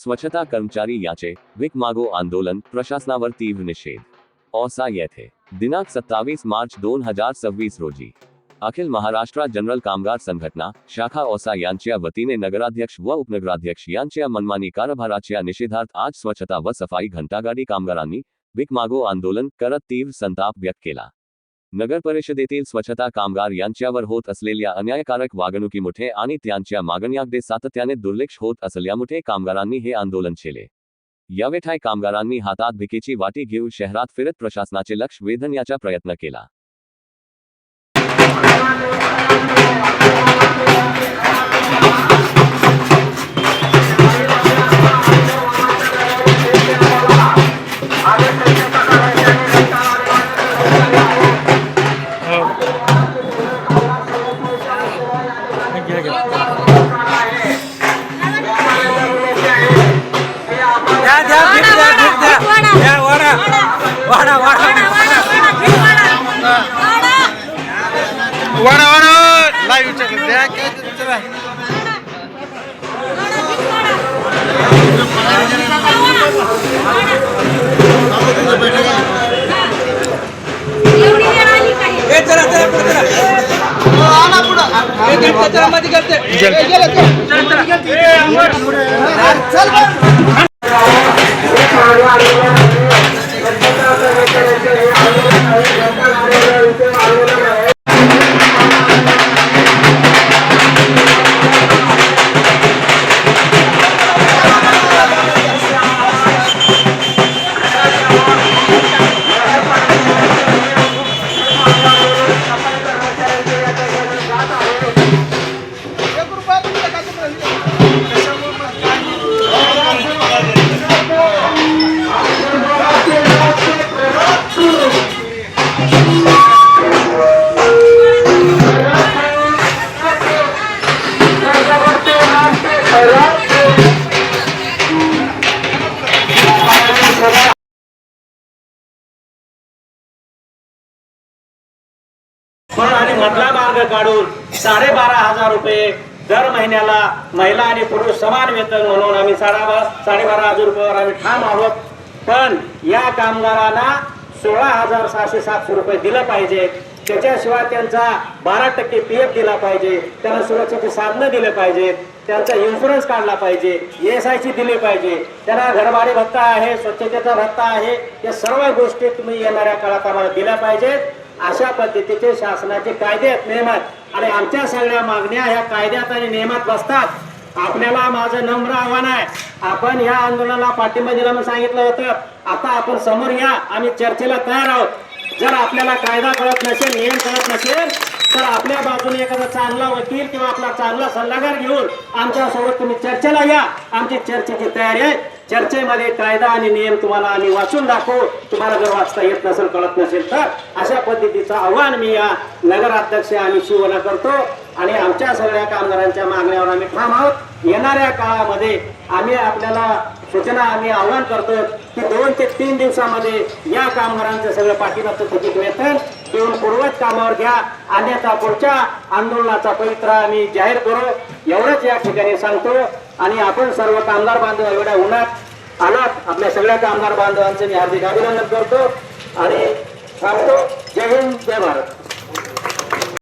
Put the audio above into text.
स्वच्छता कर्मचारी यांचे भीक मागो आंदोलन, प्रशासनावर तीव्र निषेध. औसा येथे दिनांक 27 मार्च 2026 रोजी अखिल महाराष्ट्र जनरल कामगार संघटना शाखा औसा यांच्या वतीने नगराध्यक्ष व उपनगराध्यक्ष यांच्या मनमानी कारभाराच्या निषेधार्थ आज स्वच्छता व सफाई घंटागाडी कामगारांनी भीक मागो आंदोलन करत तीव्र संताप व्यक्त केला. नगर परिषदेतील स्वच्छता कामगार यांच्यावर होत असलेल्या अन्यायकारक वागणुकीमुळे आणि त्यांच्या मागण्यांकडे सातत्याने दुर्लक्ष होत असल्यामुळे कामगारांनी हे आंदोलन केले. यावेळी कामगारांनी हातात भिकेची वाटी घेऊन शहरात फिरत प्रशासनाचे लक्ष वेधण्याचा प्रयत्न केला. आणि मधला मार्ग काढून 12,500 रुपये दर महिन्याला महिला आणि पुरुष समान वेतन म्हणून आम्ही 12,500 रुपयावर आम्ही ठाम आहोत. पण या कामगारांना 16,707 रुपये दिलं पाहिजे. त्याच्याशिवाय त्यांचा 12% PF दिला पाहिजे, त्यांना सुरक्षेची साधनं दिले पाहिजे, त्यांचा इन्शुरन्स काढला पाहिजे, ESI दिली पाहिजे, त्यांना घरभाडे भत्ता आहे, स्वच्छतेचा भत्ता आहे. या सर्व गोष्टी तुम्ही येणाऱ्या काळात आम्हाला दिल्या पाहिजेत. अशा पद्धतीचे शासनाचे कायदे नियम आहेत आणि आमच्या सगळ्या मागण्या ह्या कायद्यात आणि नियमात बसतात. आपल्याला माझं नम्र आव्हान आहे, आपण या आंदोलनाला पाठिंबा दिला म्हणून सांगितलं होतं. आता आपण समोर या, आम्ही चर्चेला तयार आहोत. जर आपल्याला कायदा कळत नसेल, नियम कळत नसेल, तर आपल्या बाजूने एखादा चांगला वकील किंवा आपला चांगला सल्लागार घेऊन आमच्यासोबत तुम्ही चर्चेला या. आमची चर्चेची तयारी आहे. चर्चेमध्ये कायदा आणि नियम तुम्हाला आम्ही वाचून दाखवू. तुम्हाला जर वाचता येत नसेल, कळत नसेल तर अशा पद्धतीचं आव्हान मी या नगराध्यक्ष आणि शिवना करतो आणि आमच्या सगळ्या कामगारांच्या मागण्यावर आम्ही ठाम आहोत. येणाऱ्या काळामध्ये आम्ही आपल्याला सूचना आम्ही आव्हान करतो की 2 ते 3 दिवसामध्ये या कामगारांचं सगळं पाठीमागचं थकीत वेतन देऊन पूर्वत कामावर घ्या, अन्यथा पुढच्या आंदोलनाचा पवित्रा आम्ही जाहीर करू. एवढंच या ठिकाणी सांगतो आणि आपण सर्व कामगार बांधव एवढ्या उन्हात आलात, आपल्या सगळ्या कामगार बांधवांचं मी हार्दिक अभिनंदन करतो आणि सांगतो. जय हिंद, जय भारत.